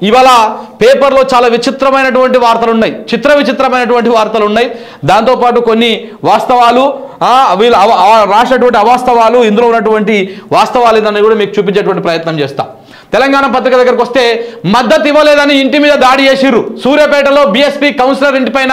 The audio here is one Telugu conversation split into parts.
ఇవాళ పేపర్లో చాలా విచిత్రమైనటువంటి వార్తలు ఉన్నాయి, విచిత్రమైనటువంటి వార్తలు ఉన్నాయి. దాంతోపాటు కొన్ని వాస్తవాలు, వీళ్ళు రాసినటువంటి అవాస్తవాలు, ఇందులో ఉన్నటువంటి వాస్తవాలు ఏదన్నా కూడా మీకు చూపించేటువంటి ప్రయత్నం చేస్తా. తెలంగాణ పత్రిక దగ్గరకు వస్తే మద్దతు ఇవ్వలేదని ఇంటి మీద దాడి చేసిర్రు. సూర్యాపేటలో బీఎస్పీ కౌన్సిలర్ ఇంటిపైన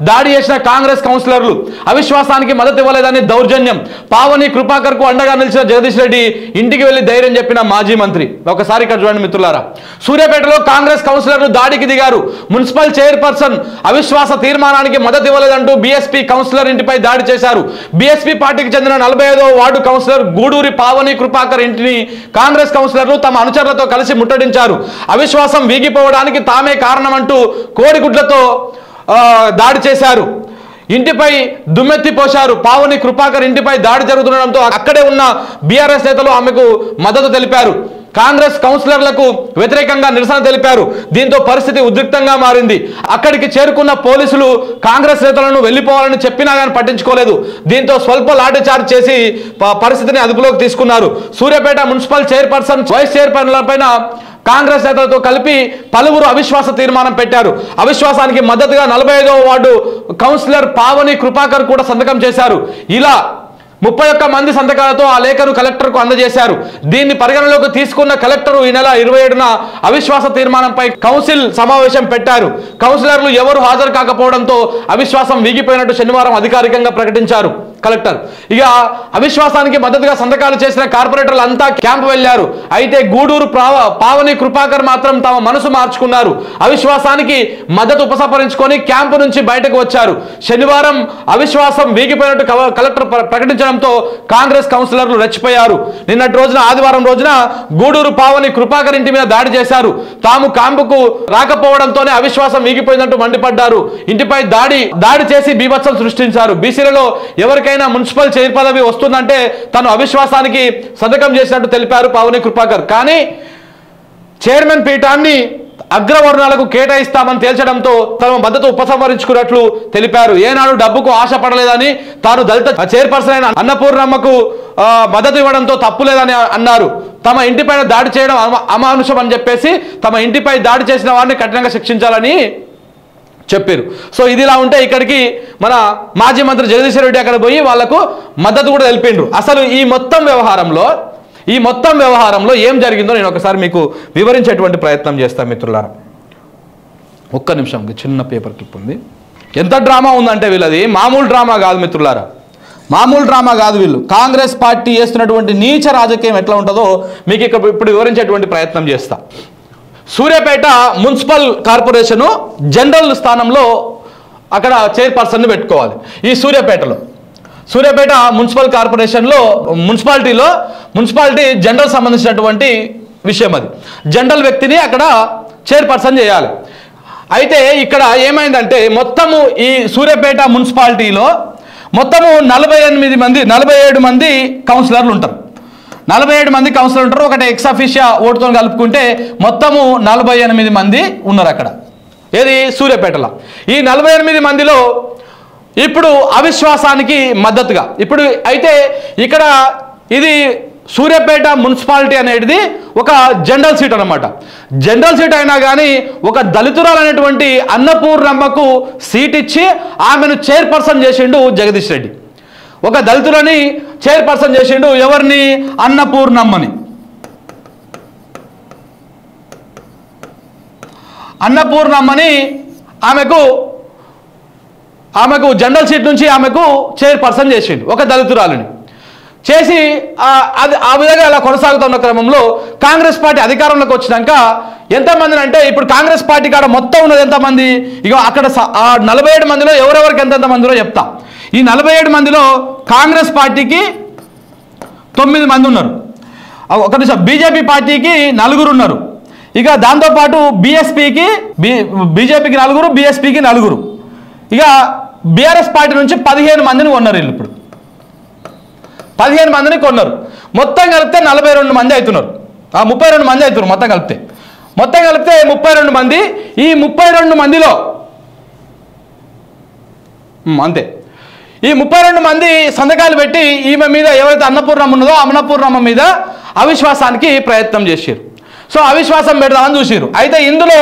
దాడి చేసిన కాంగ్రెస్ కౌన్సిలర్లు. అవిశ్వాసానికి మద్దతు ఇవ్వలేదని దౌర్జన్యం. పావని కృపాకర్ కు అండగా నిలిచిన జగదీష్ రెడ్డి ఇంటికి వెళ్లి ధైర్యం చెప్పిన మాజీ మంత్రి. ఒకసారి ఇక్కడ చూడండి మిత్రులారా, సూర్యాపేటలో కాంగ్రెస్ కౌన్సిలర్లు దాడికి దిగారు. మున్సిపల్ చైర్పర్సన్ అవిశ్వాస తీర్మానానికి మద్దతు ఇవ్వలేదంటూ బీఎస్పీ కౌన్సిలర్ ఇంటిపై దాడి చేశారు. బీఎస్పీ పార్టీకి చెందిన 45వ వార్డు కౌన్సిలర్ గూడూరి పావని కృపాకర్ ఇంటిని కాంగ్రెస్ కౌన్సిలర్లు తమ అనుచరులతో కలిసి ముట్టడించారు. అవిశ్వాసం వీగిపోవడానికి తామే కారణమంటూ కోడిగుడ్లతో దాడి చేశారు. ఇంటిపై దుమ్మెత్తి పోశారు. పావని కృపాకర్ ఇంటిపై దాడి జరుగుతుండడంతో అక్కడే ఉన్న బీఆర్ఎస్ నేతలు ఆమెకు మద్దతు తెలిపారు. కాంగ్రెస్ కౌన్సిలర్లకు వ్యతిరేకంగా నిరసన తెలిపారు. దీంతో పరిస్థితి ఉద్రిక్తంగా మారింది. అక్కడికి చేరుకున్న పోలీసులు కాంగ్రెస్ నేతలను వెళ్లిపోవాలని చెప్పినా కానీ పట్టించుకోలేదు. దీంతో స్వల్ప లాఠీచార్జ్ చేసి పరిస్థితిని అదుపులోకి తీసుకున్నారు. సూర్యాపేట మున్సిపల్ చైర్పర్సన్, వైస్ చైర్పర్సన్లపైన కాంగ్రెస్ నేతలతో కలిపి పలువురు అవిశ్వాస తీర్మానం పెట్టారు. అవిశ్వాసానికి మద్దతుగా 45వ వార్డు కౌన్సిలర్ పావని కృపాకర్ కూడా సంతకం చేశారు. ఇలా 31 మంది సంతకాలతో ఆ లేఖను కలెక్టర్కు అందజేశారు. దీన్ని పరిగణలోకి తీసుకున్న కలెక్టర్ ఈ నెల 27న అవిశ్వాస తీర్మానంపై కౌన్సిల్ సమావేశం పెట్టారు. కౌన్సిలర్లు ఎవరు హాజరు కాకపోవడంతో అవిశ్వాసం వీగిపోయినట్టు శనివారం అధికారికంగా ప్రకటించారు కలెక్టర్. ఇక అవిశ్వాసానికి మద్దతుగా సంతకాలు చేసిన కార్పొరేటర్లు అంతా క్యాంపు వెళ్లారు. అయితే గూడూరు పావని కృపాకర్ మాత్రం తమ మనసు మార్చుకున్నారు. అవిశ్వాసానికి మద్దతు ఉపసంహరించుకొని క్యాంపు నుంచి బయటకు వచ్చారు. శనివారం అవిశ్వాసం వీగిపోయినట్టు కలెక్టర్ ప్రకటించడంతో కాంగ్రెస్ కౌన్సిలర్లు రెచ్చిపోయారు. నిన్నటి రోజున, ఆదివారం రోజున గూడూరు పావని కృపాకర్ ఇంటి మీద దాడి చేశారు. తాము క్యాంపుకు రాకపోవడంతోనే అవిశ్వాసం వీగిపోయిందంటూ మండిపడ్డారు. ఇంటిపై దాడి చేసి బీభత్సం సృష్టించారు. బీసీలలో ఎవరికైనా మున్సిపల్ చైర్ పదవి వస్తుందంటే తను అవిశ్వాసానికి సంతకం చేసినట్టు తెలిపారు పావని కృపాకర్. కానీ చైర్మన్ పీఠాన్ని అగ్రవర్ణాలకు కేటాయిస్తామని తేల్చడంతో తమ మద్దతు ఉపసంహరించుకున్నట్లు తెలిపారు. ఏనాడు డబ్బుకు ఆశపడలేదని, తాను దళిత చైర్పర్సన్ అయిన అన్నపూర్ణమ్మకు మద్దతు ఇవ్వడంతో తప్పు లేదని అన్నారు. తమ ఇంటిపైన దాడి చేయడం అమానుషం అని చెప్పేసి తమ ఇంటిపై దాడి చేసిన వారిని కఠినంగా శిక్షించాలని చెప్పారు. సో ఇదిలా ఉంటే ఇక్కడికి మన మాజీ మంత్రి జగదీష్ రెడ్డి అక్కడ పోయి వాళ్లకు మద్దతు కూడా తెలిపిండ్రు. అసలు ఈ మొత్తం వ్యవహారంలో ఏం జరిగిందో నేను ఒకసారి మీకు వివరించేటువంటి ప్రయత్నం చేస్తాను మిత్రులారా. ఒక్క నిమిషం, చిన్న పేపర్ క్లిప్ ఉంది. ఎంత డ్రామా ఉందంటే వీళ్ళది మామూలు డ్రామా కాదు మిత్రులారా, మామూలు డ్రామా కాదు. వీళ్ళు కాంగ్రెస్ పార్టీ చేస్తున్నటువంటి నీచ రాజకీయం ఎట్లా ఉంటుందో మీకు ఇప్పుడు వివరించేటువంటి ప్రయత్నం చేస్తా. సూర్యాపేట మున్సిపల్ కార్పొరేషను జనరల్ స్థానంలో అక్కడ చైర్పర్సన్ని పెట్టుకోవాలి. ఈ సూర్యాపేట మున్సిపల్ కార్పొరేషన్లో మున్సిపాలిటీ జనరల్ సంబంధించినటువంటి విషయం. అది జనరల్ వ్యక్తిని అక్కడ చైర్పర్సన్ చేయాలి. అయితే ఇక్కడ ఏమైందంటే మొత్తము ఈ సూర్యాపేట మున్సిపాలిటీలో మొత్తము 47 మంది కౌన్సిలర్లు ఉంటారు. 47 మంది కౌన్సిలర్ ఉంటారు. ఒకటి ఎక్స్ అఫీషియా ఓటుతో కలుపుకుంటే మొత్తము 48 మంది ఉన్నారు అక్కడ. ఏది సూర్యాపేటలో. ఈ 48 మందిలో ఇప్పుడు అవిశ్వాసానికి మద్దతుగా అయితే ఇక్కడ ఇది సూర్యాపేట మున్సిపాలిటీ అనేది ఒక జనరల్ సీట్ అన్నమాట. జనరల్ సీట్ అయినా కానీ ఒక దళితురాలు అనేటువంటి అన్నపూర్ణమ్మకు సీట్ ఇచ్చి ఆమెను చైర్పర్సన్ చేసిండు జగదీష్ రెడ్డి. ఒక దళితులని చైర్పర్సన్ చేసిండు. ఎవరిని? అన్నపూర్ణమ్మని ఆమెకు జనరల్ సీట్ నుంచి ఆమెకు చైర్పర్సన్ చేసిండు. ఒక దళితురాలని చేసి ఆ విధంగా అలా కొనసాగుతున్న క్రమంలో కాంగ్రెస్ పార్టీ అధికారంలోకి వచ్చినాక ఎంతమందిని అంటే ఇప్పుడు కాంగ్రెస్ పార్టీ కాడ మొత్తం ఉన్నది ఎంతమంది? ఇక అక్కడ 47 మందిలో ఎవరెవరికి ఎంత మందిలో చెప్తా. ఈ 47 మందిలో కాంగ్రెస్ పార్టీకి 9 మంది ఉన్నారు. ఒక నిమిషం, బీజేపీ పార్టీకి 4 ఉన్నారు. ఇక దాంతోపాటు బీజేపీకి 4, బీఎస్పీకి 4. ఇక బీఆర్ఎస్ పార్టీ నుంచి 15 మందిని కొన్నారు. వీళ్ళు ఇప్పుడు 15 మందిని కొన్నారు. మొత్తం కలిపితే 42 మంది అవుతున్నారు. 32 మంది అవుతున్నారు మొత్తం కలిపితే 32 మంది. ఈ 32 మందిలో అంతే, ఈ 32 మంది సంతకాలు పెట్టి ఈమె మీద ఎవరైతే అన్నపూర్ణమ్మ ఉన్నదో అన్నపూర్ణమ్మ మీద అవిశ్వాసానికి ప్రయత్నం చేశారు. సో అవిశ్వాసం పెడదామని చూసిరు. అయితే ఇందులో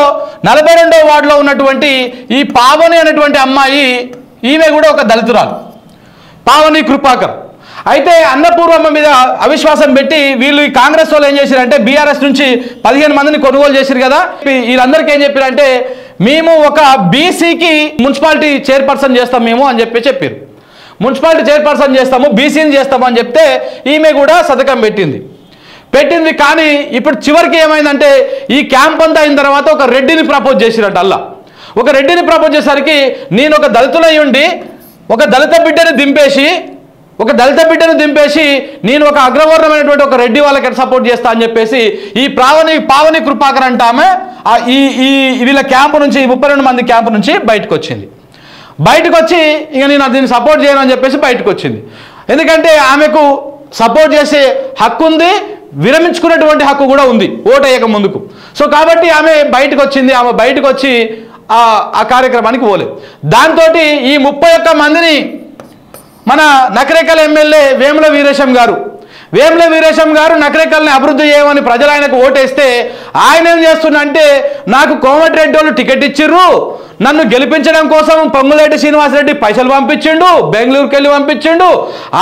42వ వార్డులో ఉన్నటువంటి ఈ పావని అనేటువంటి అమ్మాయి, ఈమె కూడా ఒక దళితురాలు, పావని కృపాకర్. అయితే అన్నపూర్వమ్మ మీద అవిశ్వాసం పెట్టి వీళ్ళు ఈ కాంగ్రెస్ వాళ్ళు ఏం చేశారంటే బీఆర్ఎస్ నుంచి 15 మందిని కొనుగోలు చేశారు కదా, వీళ్ళందరికీ ఏం చెప్పారంటే మేము ఒక బీసీకి మున్సిపాలిటీ చైర్పర్సన్ చేస్తాం మేము అని చెప్పారు. మున్సిపాలిటీ చైర్పర్సన్ చేస్తాము, బీసీని చేస్తాము అని చెప్తే ఈమె కూడా సంతకం పెట్టింది. కానీ ఇప్పుడు చివరికి ఏమైందంటే ఈ క్యాంప్ అంతా అయిన తర్వాత ఒక రెడ్డిని ప్రపోజ్ చేసిరట. అల్లా ఒక రెడ్డిని ప్రపోజ్ చేసరికి నేను ఒక దళితులై ఉండి ఒక దళిత బిడ్డని దింపేసి నేను ఒక అగ్రవర్ణమైనటువంటి ఒక రెడ్డి వాళ్ళకి సపోర్ట్ చేస్తా అని చెప్పేసి ఈ పావని కృపాకర్ అంటే ఆమె ఈ వీళ్ళ క్యాంపు నుంచి 32 మంది క్యాంపు నుంచి బయటకు వచ్చి ఇక నేను దీన్ని సపోర్ట్ చేయను అని చెప్పేసి బయటకు వచ్చింది. ఎందుకంటే ఆమెకు సపోర్ట్ చేసే హక్కు ఉంది, విరమించుకున్నటువంటి హక్కు కూడా ఉంది ఓటు వేయక ముందుకు. సో కాబట్టి ఆమె బయటకు వచ్చింది. ఆమె బయటకు వచ్చి ఆ కార్యక్రమానికి పోలేదు. దాంతో ఈ 31 మందిని మన నకరేకల్ ఎమ్మెల్యే వేముల వీరేశం గారు నకరేకల్ని అభివృద్ధి చేయమని ప్రజలు ఆయనకు ఓటేస్తే ఆయన ఏం చేస్తున్నంటే నాకు కోమటిరెడ్డి వాళ్ళు టికెట్ ఇచ్చిర్రు, నన్ను గెలిపించడం కోసం పొంగులేటి శ్రీనివాసరెడ్డి పైసలు పంపించిండు, బెంగళూరుకి వెళ్ళి పంపించిండు,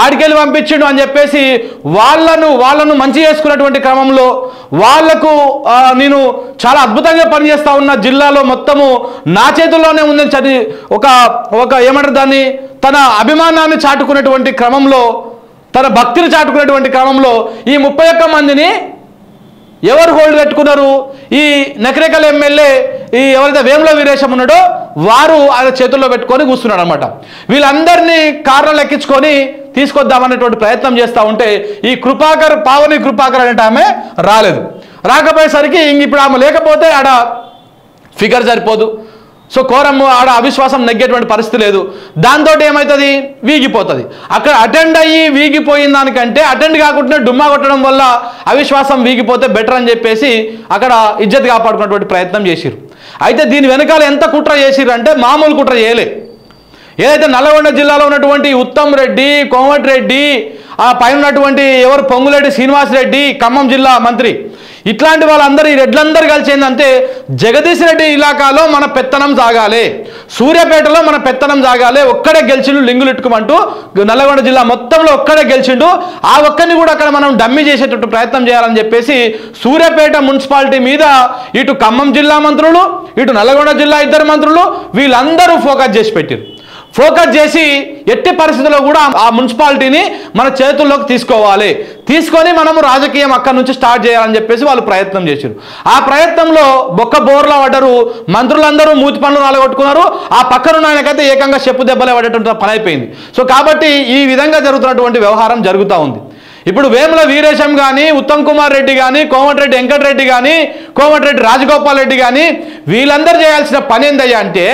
ఆడికెళ్ళి పంపించిండు అని చెప్పేసి వాళ్ళను మంచి చేసుకున్నటువంటి క్రమంలో వాళ్లకు నేను చాలా అద్భుతంగా పనిచేస్తా ఉన్న జిల్లాలో మొత్తము నా చేతుల్లోనే ఉందని ఒక ఏమంటారు దాన్ని తన అభిమానాన్ని చాటుకున్నటువంటి క్రమంలో, తన భక్తిని చాటుకునేటువంటి క్రమంలో ఈ 31 మందిని ఎవరు హోల్డ్ పెట్టుకున్నారు? ఈ నకరేకల్ ఎమ్మెల్యే ఈ ఎవరైతే వేముల వీరేశం ఉన్నాడో వారు ఆయన చేతుల్లో పెట్టుకొని కూర్చున్నాడు అనమాట. వీళ్ళందరినీ కార్లు ఎక్కించుకొని తీసుకొద్దామనేటువంటి ప్రయత్నం చేస్తూ ఉంటే ఈ పావని కృపాకర్ అనేట ఆమె రాకపోయేసరికి ఇప్పుడు ఆమె లేకపోతే ఆడ ఫిగర్ సరిపోదు. సో కోరం ఆడ అవిశ్వాసం నెగ్గేటువంటి పరిస్థితి లేదు. దాంతో ఏమవుతుంది, వీగిపోతుంది. అక్కడ అటెండ్ అయ్యి వీగిపోయిన దానికంటే అటెండ్ కాకుండా డుమ్మా కొట్టడం వల్ల అవిశ్వాసం వీగిపోతే బెటర్ అని చెప్పేసి అక్కడ ఇజ్జత్ కాపాడుకున్నటువంటి ప్రయత్నం చేసిరు. అయితే దీని వెనకాల ఎంత కుట్ర చేసిరు అంటే మామూలు కుట్ర చేయలే. ఏదైతే నల్లగొండ జిల్లాలో ఉన్నటువంటి ఉత్తమ్ రెడ్డి, కోమటిరెడ్డి, ఆ పైన ఉన్నటువంటి ఎవరు పొంగులేటి శ్రీనివాసరెడ్డి, ఖమ్మం జిల్లా మంత్రి, ఇట్లాంటి వాళ్ళందరూ ఈ రెడ్లందరూ కలిసి ఏంటంటే జగదీష్ రెడ్డి ఇలాకాలో మన పెత్తనం సాగాలి, సూర్యాపేటలో మన పెత్తనం సాగాలి, ఒక్కడే గెలిచిండు లింగులు ఇట్టుకోమంటూ నల్లగొండ జిల్లా మొత్తంలో ఒక్కడే గెలిచిండు, ఆ ఒక్కరిని కూడా అక్కడ మనం డమ్మి చేసేటట్టు ప్రయత్నం చేయాలని చెప్పేసి సూర్యాపేట మున్సిపాలిటీ మీద ఇటు ఖమ్మం జిల్లా మంత్రులు, ఇటు నల్లగొండ జిల్లా 2 మంత్రులు వీళ్ళందరూ ఫోకస్ చేసి ఎట్టి పరిస్థితుల్లో కూడా ఆ మున్సిపాలిటీని మన చేతుల్లోకి తీసుకొని మనము రాజకీయం అక్కడి నుంచి స్టార్ట్ చేయాలని చెప్పేసి వాళ్ళు ప్రయత్నం చేశారు. ఆ ప్రయత్నంలో బొక్క బోర్లా పడ్డారు, మంత్రులందరూ మూతి పనులు రాలగొట్టుకున్నారు. ఆ పక్కనున్న ఆయనకైతే ఏకంగా చెప్పు దెబ్బలే పడేటువంటి పని అయిపోయింది. సో కాబట్టి ఈ విధంగా జరుగుతున్నటువంటి వ్యవహారం జరుగుతూ ఉంది. ఇప్పుడు వేముల వీరేశం కానీ, ఉత్తమ్ కుమార్ రెడ్డి కానీ, కోమటిరెడ్డి వెంకటరెడ్డి కానీ, కోమటిరెడ్డి రాజగోపాల్ రెడ్డి కానీ వీళ్ళందరూ చేయాల్సిన పని ఏందయ్యా అంటే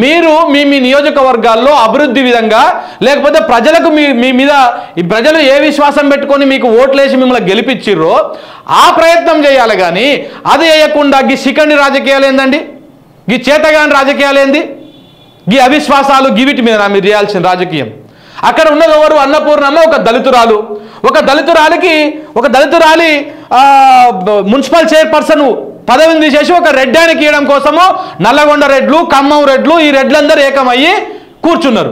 మీరు మీ నియోజకవర్గాల్లో అభివృద్ధి విధంగా లేకపోతే ప్రజలకు మీ మీద ఈ ప్రజలు ఏ విశ్వాసం పెట్టుకొని మీకు ఓట్లేసి మిమ్మల్ని గెలిపించిర్రో ఆ ప్రయత్నం చేయాలి. కానీ అది చేయకుండా గీ శిఖండి రాజకీయాలు ఏందండి, గీ చేతగాని రాజకీయాలు ఏంది, గీ అవిశ్వాసాలు గివిటి మీద మీరు చేయాల్సిన రాజకీయం. అక్కడ ఉన్నది ఎవరు? అన్నపూర్ణమ్మ ఒక దళితురాలి మున్సిపల్ చైర్పర్సన్ పదవిని తీసేసి ఒక రెడ్డానికి ఇవ్వడం కోసము నల్లగొండ రెడ్లు, ఖమ్మం రెడ్లు ఈ రెడ్లందరూ ఏకమయ్యి కూర్చున్నారు.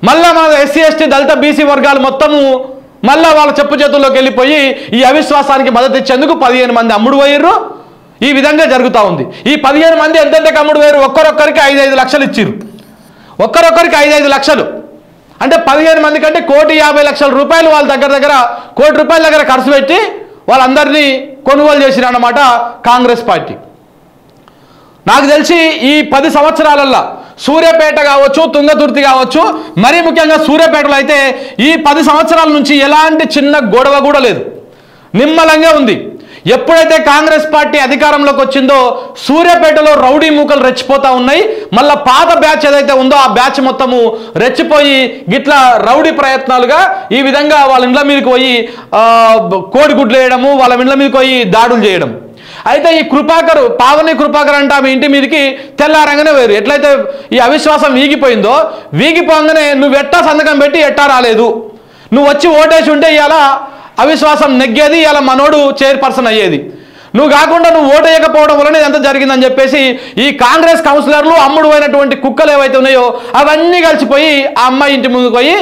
మళ్ళా మన ఎస్సీ ఎస్టీ దళిత బీసీ వర్గాలు మొత్తము మళ్ళా వాళ్ళ చెప్పు చేతుల్లోకి వెళ్ళిపోయి ఈ అవిశ్వాసానికి మద్దతు ఇచ్చేందుకు 15 మంది అమ్ముడు పోయిర్రు. ఈ విధంగా జరుగుతూ ఉంది. ఈ 15 మంది ఎంతెంతకు అమ్ముడు పోయారు? ఒక్కరొక్కరికి 5-5 లక్షలు ఇచ్చిర్రు. ఒక్కరొక్కరికి 5-5 లక్షలు అంటే 15 మంది కంటే 1,50,00,000 రూపాయలు వాళ్ళ దగ్గర ₹1 కోటి దగ్గర ఖర్చు పెట్టి వాళ్ళందరినీ కొనుగోలు చేసిరు అన్నమాట కాంగ్రెస్ పార్టీ. నాకు తెలిసి ఈ 10 సంవత్సరాలల్లో సూర్యాపేట కావచ్చు, తుంగతుర్తి కావచ్చు, మరీ ముఖ్యంగా సూర్యాపేటలో అయితే ఈ 10 సంవత్సరాల నుంచి ఎలాంటి చిన్న గొడవ కూడా లేదు, నిమ్మలంగా ఉంది. ఎప్పుడైతే కాంగ్రెస్ పార్టీ అధికారంలోకి వచ్చిందో సూర్యాపేటలో రౌడీ మూకలు రెచ్చిపోతా ఉన్నాయి. మళ్ళీ పాత బ్యాచ్ ఏదైతే ఉందో ఆ బ్యాచ్ మొత్తము రెచ్చిపోయి గిట్లా రౌడీ ప్రయత్నాలుగా ఈ విధంగా వాళ్ళ ఇండ్ల మీదకి పోయి కోడిగుడ్లు వేయడము, వాళ్ళ ఇండ్ల మీదకి పోయి దాడులు చేయడం. అయితే ఈ పావని కృపాకర్ అంటే ఆమె ఇంటి మీదకి తెల్లారంగానే వేరు. ఎట్లయితే ఈ అవిశ్వాసం వీగిపోగానే నువ్వు ఎట్టా సంతకం పెట్టి ఎట్టా రాలేదు, నువ్వు వచ్చి ఓటేసి ఉంటే ఇవాళ అవిశ్వాసం నెగ్గేది, ఇలా మనోడు చైర్పర్సన్ అయ్యేది. నువ్వు కాకుండా నువ్వు ఓటు వేయకపోవడం వలన ఇదంతా జరిగిందని చెప్పేసి ఈ కాంగ్రెస్ కౌన్సిలర్లు అమ్ముడు అయినటువంటి కుక్కలు ఏవైతే ఉన్నాయో అవన్నీ కలిసిపోయి ఆ అమ్మాయి ఇంటి ముందుకు పోయి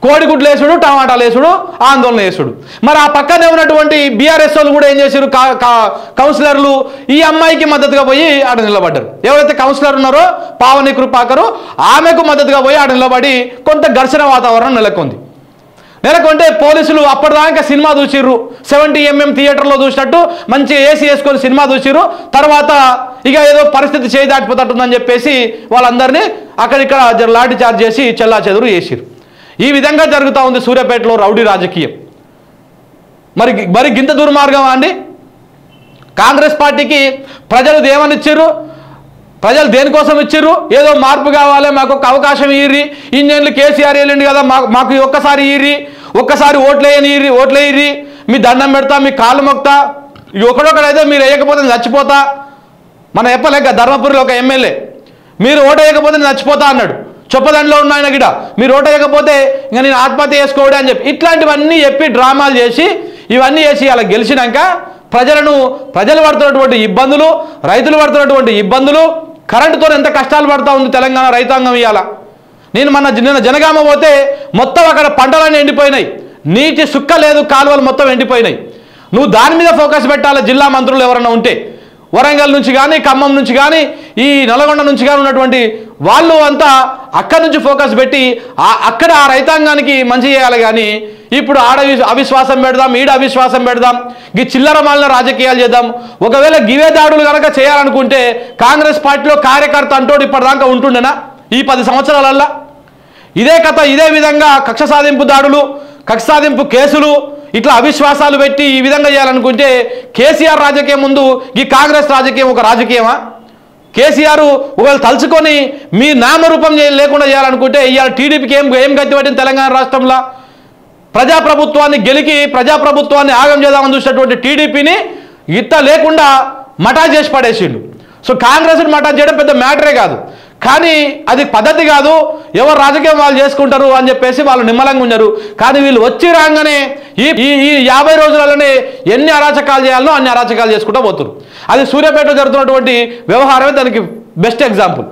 కోడిగుడ్లు వేసుడు, టమాటాలు వేసుడు, ఆందోళన వేసుడు. మరి ఆ పక్కనే ఉన్నటువంటి బీఆర్ఎస్ వాళ్ళు కూడా ఏం చేశారు, కౌన్సిలర్లు ఈ అమ్మాయికి మద్దతుగా పోయి ఆడ నిలబడ్డారు. ఎవరైతే కౌన్సిలర్ ఉన్నారో పావని కృపాకరు ఆమెకు మద్దతుగా పోయి ఆడ నిలబడి కొంత ఘర్షణ వాతావరణం నెలకొంటే పోలీసులు అప్పటిదాకా సినిమా చూసిర్రు, 70mm థియేటర్లో చూసినట్టు మంచి ఏసీ వేసుకొని సినిమా చూసిర్రు. తర్వాత ఇక ఏదో పరిస్థితి చేయి దాటిపోతుందని చెప్పేసి వాళ్ళందరినీ అక్కడిక్కడ లాఠీ చార్జ్ చేసి చెల్లా చెదురు చేసిర్రు. ఈ విధంగా జరుగుతూ ఉంది సూర్యాపేటలో రౌడీ రాజకీయం. మరి గింత దుర్మార్గమా అండి? కాంగ్రెస్ పార్టీకి ప్రజలు దేమనిచ్చిర్రు, ప్రజలు దేనికోసం ఇచ్చిర్రు? ఏదో మార్పు కావాలి, మాకు ఒక అవకాశం ఇయ్యి, ఇంజన్లు కేసీఆర్ వెళ్ళింది కదా, మాకు ఒక్కసారి ఇయ్యి, ఒక్కసారి ఓట్లేయిర్రి, మీ దండం పెడతా, మీ కాళ్ళు మొక్తా, ఒకడొకడైతే మీరు వేయకపోతే చచ్చిపోతా. మనం చెప్పలేక ధర్మపురిలో ఒక ఎమ్మెల్యే మీరు ఓటు వేయకపోతే నేను చచ్చిపోతా అన్నాడు. చొప్పదండలో ఉన్న ఆయన గిడ మీరు ఓటు వేయకపోతే ఇంకా నేను ఆత్మహత్య చేసుకోవడే అని చెప్పి ఇట్లాంటివన్నీ చెప్పి డ్రామాలు చేసి ఇవన్నీ చేసి అలా గెలిచినాక ప్రజలు పడుతున్నటువంటి ఇబ్బందులు, రైతులు పడుతున్నటువంటి ఇబ్బందులు, కరెంటుతో ఎంత కష్టాలు పడుతూ ఉంది తెలంగాణ రైతాంగం ఇవాళ. నిన్న జనగామ పోతే మొత్తం అక్కడ పంటలన్నీ ఎండిపోయినాయి, నీటి సుక్క లేదు, కాలువలు మొత్తం ఎండిపోయినాయి. నువ్వు దాని మీద ఫోకస్ పెట్టాలి. జిల్లా మంత్రులు ఎవరన్నా ఉంటే వరంగల్ నుంచి కానీ, ఖమ్మం నుంచి కానీ, ఈ నల్గొండ నుంచి కానీ ఉన్నటువంటి వాళ్ళు అంతా అక్కడి నుంచి ఫోకస్ పెట్టి అక్కడ ఆ రైతాంగానికి మంచి చేయాలి. కానీ ఇప్పుడు ఆడ అవిశ్వాసం పెడదాం, ఈడ అవిశ్వాసం పెడదాం, ఈ చిల్లర మాలిన రాజకీయాలు చేద్దాం. ఒకవేళ గివే దాడులు కనుక చేయాలనుకుంటే కాంగ్రెస్ పార్టీలో కార్యకర్త అంటోడు ఇప్పటిదాకా ఉంటుండేనా? ఈ 10 సంవత్సరాలల్లా ఇదే కథ, ఇదే విధంగా కక్ష సాధింపు దాడులు, కక్ష సాధింపు కేసులు, ఇట్లా అవిశ్వాసాలు పెట్టి ఈ విధంగా చేయాలనుకుంటే కేసీఆర్ రాజకీయం ముందు ఈ కాంగ్రెస్ రాజకీయం ఒక రాజకీయమా? కేసీఆర్ ఒకవేళ తలుచుకొని మీ నామరూపం లేకుండా చేయాలనుకుంటే ఇవాళ టీడీపీకి ఏం గతి పట్టింది తెలంగాణ రాష్ట్రంలో? ప్రజాప్రభుత్వాన్ని గెలికి ప్రజాప్రభుత్వాన్ని ఆగం చేద్దామని చూసినటువంటి టీడీపీని ఇట్ట లేకుండా మటాజ్ చేసి పడేసిండు. సో కాంగ్రెస్ని మటాజ్ చేయడం పెద్ద మ్యాటరే కాదు, కానీ అది పద్ధతి కాదు. ఎవరు రాజకీయం వాళ్ళు చేసుకుంటారు అని చెప్పేసి వాళ్ళు నిమ్మలంగా ఉన్నారు. కానీ వీళ్ళు వచ్చి రాగానే ఈ 50 రోజులలోనే ఎన్ని అరాచకాలు చేయాలనో అన్ని అరాచకాలు చేసుకుంటూ పోతున్నారు. అది సూర్యాపేటలో జరుగుతున్నటువంటి వ్యవహారమే దానికి బెస్ట్ ఎగ్జాంపుల్.